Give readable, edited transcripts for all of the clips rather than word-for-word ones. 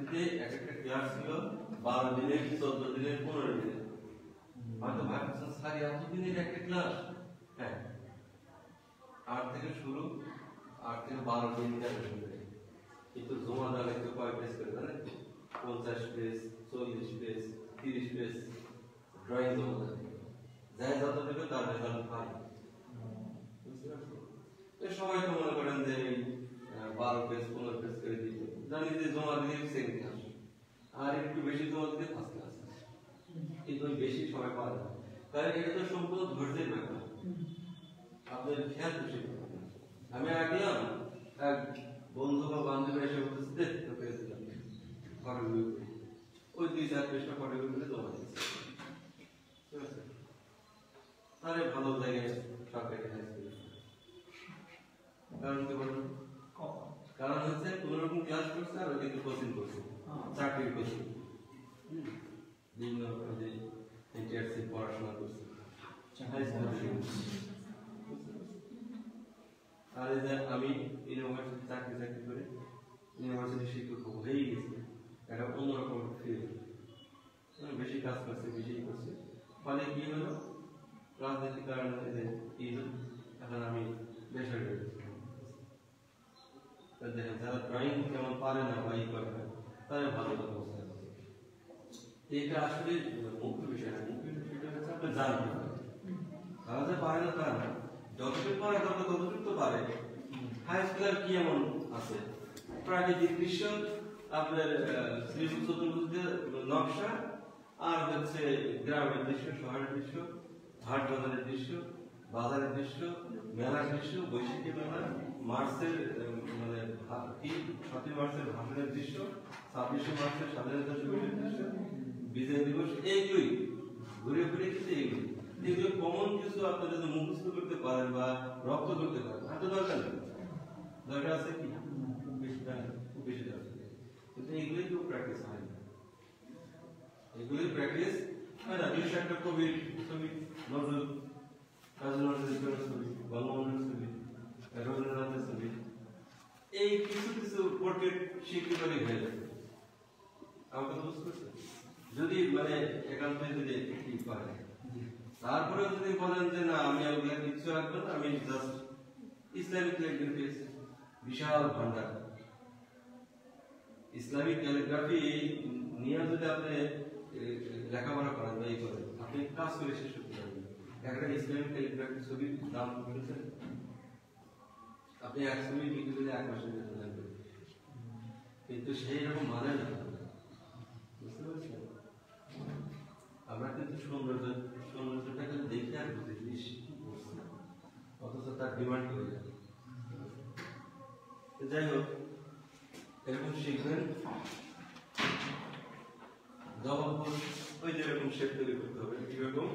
ইউনিভার্সিটিতে এক একটা ক্লাস ছিল 12 দিনের, 14 দিনের, 15 দিনের। হয়তো ভাবছেন স্যার এত দিনের একটা ক্লাস? হ্যাঁ, 8 থেকে শুরু, 8 থেকে 12 দিন করে। কিন্তু জমা দেওয়া লাগতো কয় পেজ করে জানেন? 50 পেজ, 40 পেজ, 30 পেজ ড্রয়িং জমা দেবে। যাই যত দেবে তার রেজাল্ট ভালো। সবাই তো মনে করেন যে 12 পেজ 15 পেজ করে দিত, জানি যে জমা দিলে সেকেন্ড ক্লাস, আর একটু বেশি জমা দিলে ফার্স্ট ক্লাস। কিন্তু বেশি সবাই পারে না, কারণ এটা তো সম্পূর্ণ ধৈর্যের ব্যাপার, আপনার খেয়াল বেশি। আমি আগলাম, এক বন্ধু বা বান্ধবী এসে বলতেছে পেয়েছিলাম ফটোগ্রাফি, ওই 2-4 পেজটা ফটোগ্রাফি করে জমা দিচ্ছে। ঠিক আছে, তাহলে ভালো জায়গায় সরকারি হাই স্কুল। কারণ কি বলুন? কারণ হচ্ছে কোন রকম ক্লাস করছে আর ওদিকে কোচিং করছে, চাকরির কোচিং, বিভিন্ন যে এনটিআরসি পড়াশোনা করছে। আর এই যে আমি ইউনিভার্সিটি চাকরি করে ইউনিভার্সিটি শিক্ষক হয়েই গেছি, একটা অন্যরকম ফিল, বেশি কাজ করছে, বেশি করছে। ফলে কি হলো, রাজনৈতিক কারণে এখন আমি বেসরকারি। দেখেন যারা ড্রয়িং কেমন পারে না বা করে না, তারা ভালো অবস্থা। এটা আসলে মুখ্য বিষয় না, মুখ্য বিষয়টা হচ্ছে আপনি জানতে হবে। তারা যে পারে না তা না, যতটুকু পারে ততটুকু তো পারে। হাই স্কুলের কি এমন আছে? প্রাকৃতিক দৃশ্য, আপনার শ্রীযুক্ত চতুর্ভুজের নকশা, আর হচ্ছে গ্রামের দৃশ্য, শহরের দৃশ্য, হাট বাজারের দৃশ্য, বাজারের দৃশ্য, মেলার দৃশ্য, বৈশাখী মেলা, মার্চের মানে 7 মার্চের ভাষণের দৃশ্য, 26 মার্চের স্বাধীনতা দিবসের দৃশ্য, বিজয় দিবস, এইগুলোই ঘুরে ঘুরে কিন্তু এগুলো কমন কিছু আপনি যদি মুখস্থ করতে পারেন বা রপ্ত করতে পারেন, এত দরকার নেই। দরকার আছে কি? খুব বেশি দরকার, কিন্তু এগুলোই কেউ প্র্যাকটিস হয় না। এগুলোই প্র্যাকটিস হয় না। বিশেষ একটা কবির ছবি, নজরুল, কাজী নজরুল ইসলামের ছবি, বঙ্গবন্ধুর ছবি, রবীন্দ্রনাথের ছবি, এই কিছু কিছু পোর্ট্রেট শিখতে পারি হয়ে যাবে। আমার কথা বুঝতে পারছেন? যদি মানে একান্ত যদি ঠিক পারে, তারপরে যদি বলেন যে না আমি ওগুলা কিছু রাখবো না, আমি জাস্ট ইসলামিক ক্যালিগ্রাফি, বিশাল ভান্ডার ইসলামিক ক্যালিগ্রাফি নিয়ে যদি আপনি লেখাপড়া করেন বা এই করেন, আপনি কাজ করে শেষ করতে পারবেন। একটা ইসলামিক ক্যালিগ্রাফি ছবির দাম বলেছেন, আপনি এক ছবি বিক্রি করে 1 মাসের বেতন লাগবে, কিন্তু সেই রকম মানে না। বুঝতে পারছেন? আমরা কিন্তু সৌন্দর্যটাকে দেখে আর বুঝি বেশি, অথচ তার ডিমান্ড করে যায়। যাই হোক, এরকম শিখবেন। জবাবপুর ওই যে এরকম শেপ তৈরি করতে হবে, কিরকম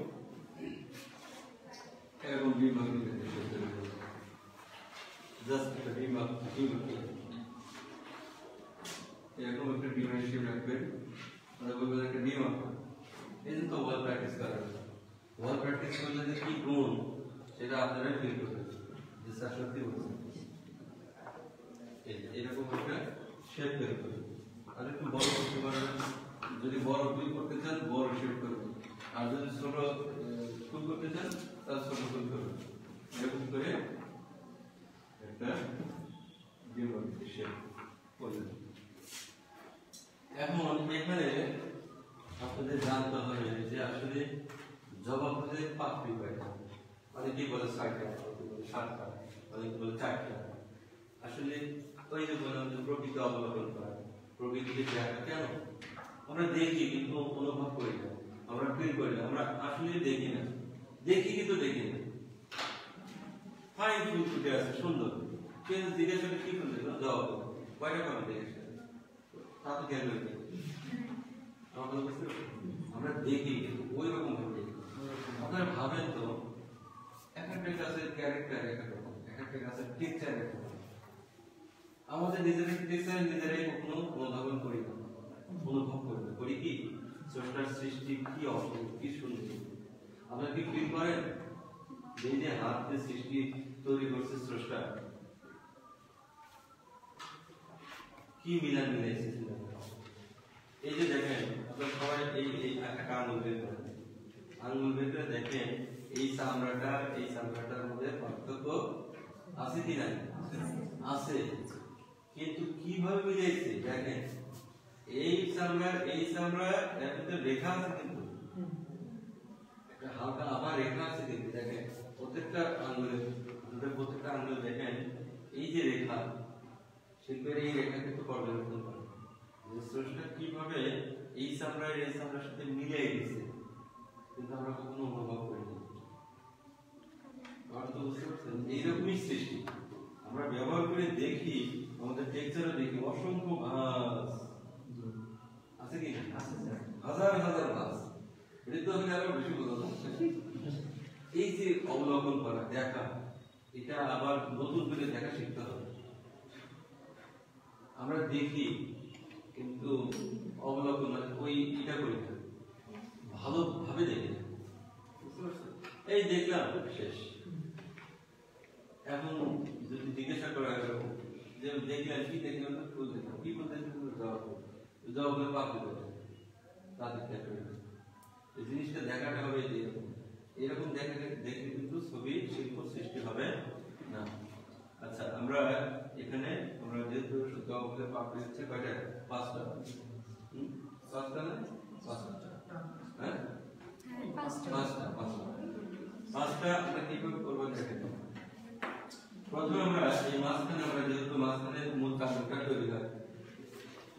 এরকম বিভাগ শেপ তৈরি করতে হবে, জাস্ট একটা বিভাগ এরকম একটা ডিমান্ড শেপ রাখবেন, বলবেন একটা ডিমান্ড। এই জন্য তো ওয়াল প্র্যাকটিস করেন, ওয়াল প্র্যাকটিস করলে যে কি গুণ সেটা আপনারা ফিল করবেন যে স্যার সত্যি বলছেন। এরকম একটা শেপ তৈরি করবেন, আর একটু বড় করতে পারবেন। যদি বড় ফুল করতে চান বড় শেপ করবেন, আর যদি ছোট ফুল করতে চান তাহলে ছোট ফুল করবেন। এরকম করে একটা শেপ করবেন। এখন এখানে আপনাদের জানতে হবে যে আসলে জবা ফুলের পাপড়ি কয়টা, অনেকেই বলে 6টা, অনেকে বলে 7টা, অনেকে বলে 4টা। আসলে ওই যে বললাম যে প্রকৃতি অবলোকন করা, প্রকৃতিকে দেখা। কেন আমরা দেখি কিন্তু অনুভব করি না, আমরা ফিল করি না, আমরা আসলে দেখি না, দেখি কিন্তু দেখি না। ফাইন ফুল ফুটে আছে সুন্দর, কিন্তু জিজ্ঞাসা করে কি ফুল দেখলো, জবা ফুল, কয়টা পাবে দেখে তা তো জ্ঞান হয়ে যায়। আমরা দেখি কিন্তু ওই রকম ভাবে দেখি। আপনারা ভাবেন তো, এক একটা গাছের ক্যারেক্টার এক এক রকম, এক একটা গাছের টেক্সচার এক রকম। আমাদের নিজেদের টেক্সচার নিজেরাই কখনো অনুধাবন করি না, অনুভব করি না। করি কি স্রষ্টার সৃষ্টি কি অপূর্ব, কি সুন্দর। আপনারা কি ফিল করেন যে যে হাতে সৃষ্টি তৈরি করছে স্রষ্টা, কি মিলান মিলাইছে, এই যে দেখেন আপনারা সবাই এই একটা আঙ্গুল বের করেন, আঙ্গুল বের করে দেখেন এই চামড়াটার মধ্যে পার্থক্য আছে কি নাই? আছে, কিন্তু কিভাবে মিলাইছে দেখেন, এই চামড়া এর মধ্যে রেখা আছে, কিন্তু একটা হালকা আবার রেখা আছে, কিন্তু দেখেন প্রত্যেকটা আঙ্গুলে দেখেন এই যে রেখা, শিল্পের এই রেখা কিন্তু পর্যবেক্ষণ করে স্রষ্টা কিভাবে এই চামড়ার সাথে মিলিয়ে গেছে, কিন্তু আমরা কখনো অনুভব করিনি। তো বুঝতে পারছেন, এইরকমই সৃষ্টি আমরা ব্যবহার করে দেখি, আমাদের টেক্সচারে দেখি অসংখ্য ভাঁজ আছে কি? হাজার হাজার ভাঁজ। এটা তো হলে আরো বেশি বোঝা যাচ্ছে। এই যে অবলোকন করা, দেখা, এটা আবার নতুন করে দেখা শিখতে হবে। আমরা দেখি কিন্তু অবলোকন মানে ওই এটা করি না, ভালোভাবে দেখি না। এই দেখলাম শেষ। এখন যদি জিজ্ঞাসা করা যে দেখলেন কি দেখলেন, ফুল দেখলাম, কি ফুল দেখলেন, জবাব পাখি দেবে তাদের এই জিনিসটা দেখাটা হবে এরকম দেখলে কিন্তু ছবি শিল্প সৃষ্টি হবে না। আচ্ছা, আমরা এখানে যেহেতু জবাবগুলো পাখি হচ্ছে কয়টা? 5টা। 5টা না? 5টা, হ্যাঁ 5টা আমরা কিভাবে করবো দেখেন। প্রথমে আমরা এই মাঝখানে যেহেতু মাঝখানে মূল কাজটা তৈরি হয়,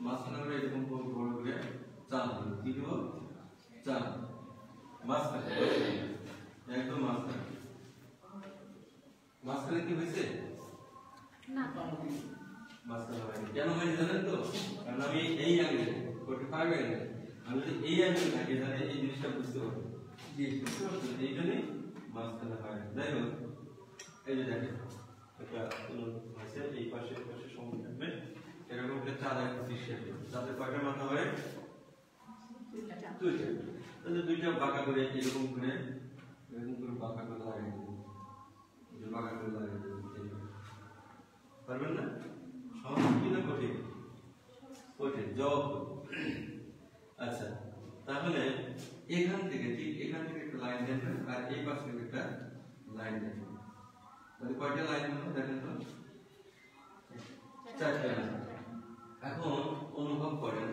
মাঝখানে আমরা এরকম বড় করে চাপ দিই। কি দেবো? চাপ। মাঝখানে একদম মাঝখানে কি হয়েছে? মাঝখানে হয়নি। কেন হয়নি জানেন তো? কারণ আমি এই অ্যাঙ্গেলে 45 অ্যাঙ্গেলে আমি যদি এই অ্যাঙ্গেল থাকি তাহলে এই জিনিসটা বুঝতে পারবো। বুঝতে পারছেন? এই জন্যই মাঝখানে হয়। যাই হোক, এই যে দেখেন একটা আছে, এই পাশে সমান থাকবে, এরকম একটা চাঁদের সৃষ্টি হবে। চাঁদের কয়টা মাথা হয়? 2টা। তাহলে 2টা বাঁকা করে এরকম করে বাঁকা করে লাগিয়ে দেবেন। বাঁকা করে লাগিয়ে দেবেন। পারবেন না? সহজ কি না কঠিন? কঠিন, জবাব। আচ্ছা, তাহলে এখান থেকে একটা লাইন দেবেন, আর এই পাশ থেকে একটা লাইন দেবেন। তাহলে কয়টা লাইন হলো দেখেন তো? 4টা লাইন। এখন অনুভব করেন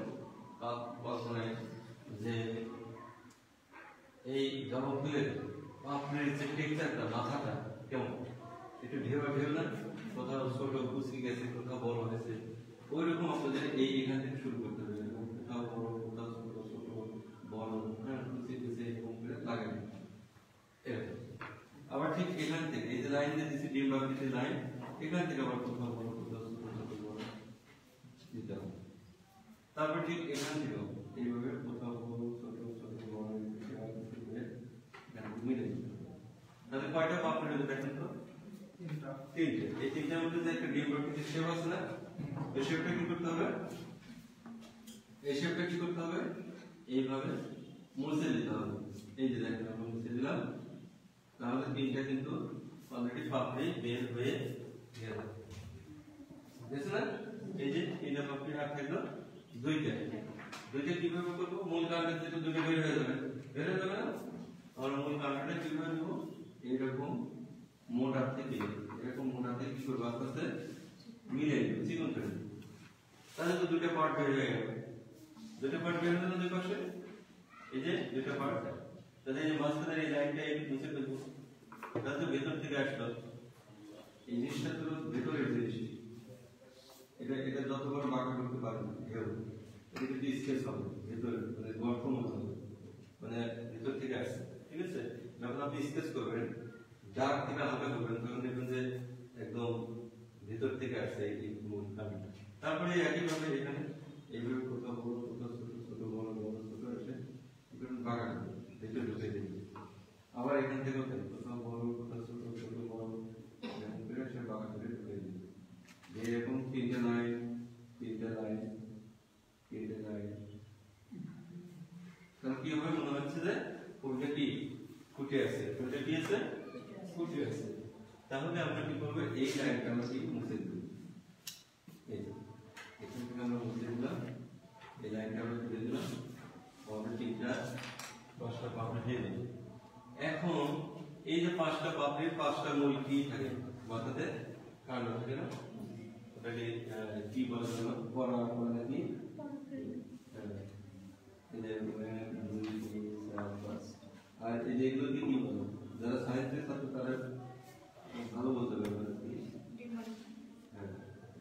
কল্পনায় যে এই জবাবগুলোর আপনার যে টেক্সচারটা, মাথাটা কেমন, একটু ঢেউ না? কোথাও ছোট কুচকি গেছে, কোথাও বড় হয়েছে, ওই রকম আপনাদের এখান থেকে শুরু করতে হবে। কোথাও বড়, কোথাও ছোট বড়, কুচি এরকম করে লাগাবেন। আবার ঠিক এখান থেকে এই যে লাইন দিয়ে দিচ্ছি, ডিম বাকিতে লাইন, এখান থেকে আবার কোথাও বড়, কোথাও ছোট বড় দিতে হবে। তারপর ঠিক এখান থেকেও এইভাবে কোথাও বড়, ছোট বড় মিলে দিতে হবে। তাহলে কয়টা পাপড় হলো দেখেন তো? 3টা। এই 3টার মধ্যে যে একটা ডিম বাকিতে শেপ আছে না, এই শেপটা কি করতে হবে? এইভাবে মুছে দিতে হবে। এই যে দেখেন আমরা মুছে দিলাম, তাহলে 3টা কিন্তু অলরেডি পাপড়ি বের হয়ে গেল। বুঝছেন না? এই যে 3টা পাপড়ি আর থাকলো 2টা কিভাবে করবো? মূল কাণ্ডের থেকে 2টা বের হয়ে যাবে না? আমরা মূল কাণ্ডটা কিভাবে নেবো? এরকম মোটা থেকে কি করবো? আস্তে আস্তে মিলে নেবো, চিকন করে। তাহলে তো 2টা পার্ট বের হয়ে গেল। 2টা পার্ট বের হলো দুই পাশে, এই যে 2টা পার্ট। তাহলে এই মাঝখানের এই লাইনটা একটু মুছে ফেলবো। তাহলে তো ভেতর থেকে আসলো, এই জিনিসটা তো ভেতরের জিনিস, এটা যত বড় বাঁকা করতে পারবে ঢেউ, এটা কিন্তু স্কেচ হবে ভেতরে, মানে গঠন হবে, মানে ভেতর থেকে আসছে। ঠিক আছে? যখন আপনি স্কেচ করবেন, ডার্ক থেকে হালকা করবেন, তখন দেখবেন যে একদম ভেতর থেকে আসছে এই মূল কারণটা। তারপরে একইভাবে এখানে এইভাবে কোথাও বড়, কোথাও ছোট বড় ছোট আসে, বাঁকা ভেতরে ঢুকে দেবে। আবার এখান থেকেও কোথাও বড়, কোথাও ছোট বড় এরকম করে সে বাঁকা করে ঢুকে দেবে। এরকম 3টা লাইন। তাহলে কি হবে? মনে হচ্ছে যে ফুলটা কি ফুটে আছে। তাহলে আমরা কি করবো? এই লাইনটা আমরা কি মুছে দেব। এই যে এখান থেকে আমরা মুছে দিলাম, এই লাইনটা আমরা তুলে দিলাম। পাপড়ির 5টা মূল কি থাকে মাথাতে কাণ্ড থাকে না ওটাকে কি বলে জানো পড়া পড়া নাকি আর এই যেগুলোকে কি বলে যারা সায়েন্সের ছাত্র তারা ভালো বলতে পারবে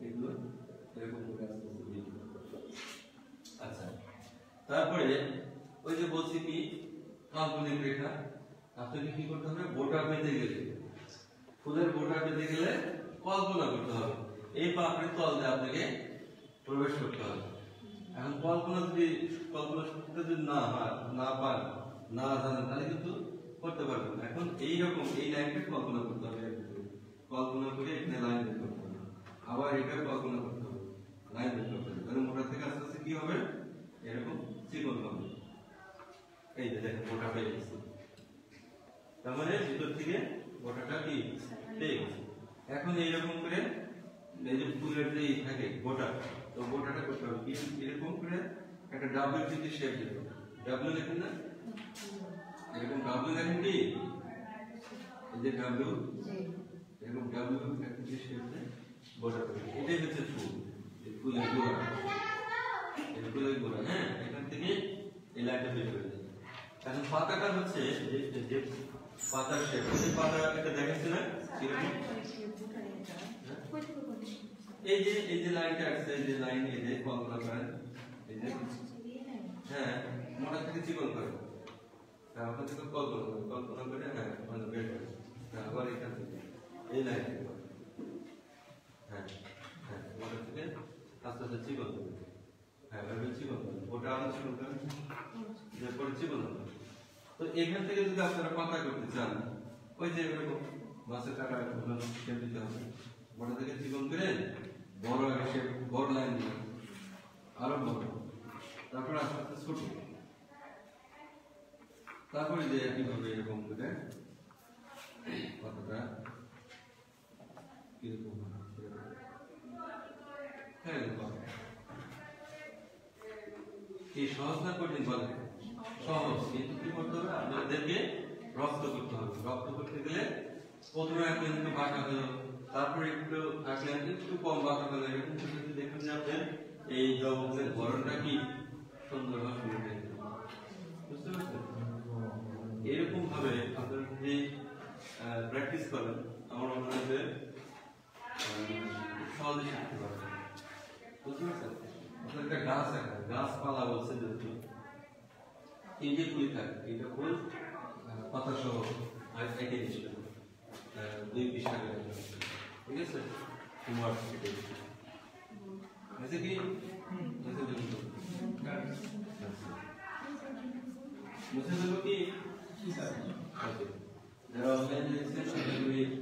এগুলো এরকম করে আচ্ছা তারপরে ওই যে বলছি কি কাল্পনিক রেখা আপনাকে কি করতে হবে বোটা পেতে গেলে ফুলের বোটা পেতে গেলে কল্পনা করতে হবে এই পাপড়ির তল দিয়ে আপনাকে প্রবেশ করতে হবে এখন কল্পনা শক্তিটা যদি না হয় না পান না জানেন তাহলে কিন্তু করতে পারবেন না এখন এইরকম এই লাইনটা কল্পনা করতে হবে কল্পনা করে এখানে লাইন বের করতে হবে আবার এটা কল্পনা করতে হবে লাইন বের করতে হবে তাহলে মোটা থেকে আস্তে আস্তে কি হবে এরকম চিকন হবে এই যে দেখেন মোটা পেয়ে গেছে তার মানে ভিতর থেকে গোটাটা কি পেয়ে গেছে এখন এইরকম করে এই যে ফুলের যে থাকে গোটা তো গোটাটা করতে হবে কি এরকম করে একটা ডাব্লিউ যদি শেপ দেবে ডাব্লিউ লেখেন না এরকম ডাব্লিউ লেখেন কি এই যে ডাব্লিউ এরকম ডাব্লিউ একটা যে শেপ দেয় গোটা করে এটাই হচ্ছে ফুল এই ফুলের গোড়া এই ফুলের গোড়া হ্যাঁ এখান থেকে এই লাইনটা বের করে দেবে এখন পাতাটা হচ্ছে যে পাতার শেপ এই পাতা এটা দেখাচ্ছে না কিরকম এই যে লাইনটা আছে এই যে লাইন এই যে কল্পনা করেন এই যে হ্যাঁ মোটা থেকে চিকন করে তারপর থেকে কল্পনা করে হ্যাঁ মানে বের করে আবার এখান থেকে এই লাইন হ্যাঁ হ্যাঁ মোটা থেকে আস্তে আস্তে চিকন করে হ্যাঁ এভাবে চিকন করে ওটা আরো চিকন করে যে পরে চিকন হবে তো এখান থেকে যদি আপনারা পাতা করতে চান ওই যে এরকম মাছের টাকা শেপ দিতে হবে মোটা থেকে চিকন করে বড় একটা শেপ বড় লাইন দিবেন আরো বড় তারপর আস্তে আস্তে ছোট তারপরে যে কিভাবে এরকম করে পাতাটা কিরকম হ্যাঁ এই সহজ না কঠিন বলে সহজ কিন্তু কি করতে হবে আপনাদেরকে রপ্ত করতে হবে রপ্ত করতে গেলে প্রথমে একদিন একটু বাঁকা হলো তারপরে একটু আঁকলেন একটু কম বাঁকা হলো এরকম যদি দেখুন যে আপনার এই জগতের গড়নটা কি সুন্দরভাবে ফুটে বুঝতে পারছেন এরকম ভাবে আপনারা যদি প্র্যাকটিস করেন আমার মনে হয় যে সহজে শিখতে পারবেন বুঝতে পারছেন আপনার একটা গাছ আছে গাছপালা বলছে যদি এই যে ফুল থাকে এটা ফুল পাতা সহ একে দিচ্ছিল 2 পৃষ্ঠা করে ঠিক আছে তোমার ऐसे কি ऐसे देखो मुझे देखो कि जरा ऑनलाइन से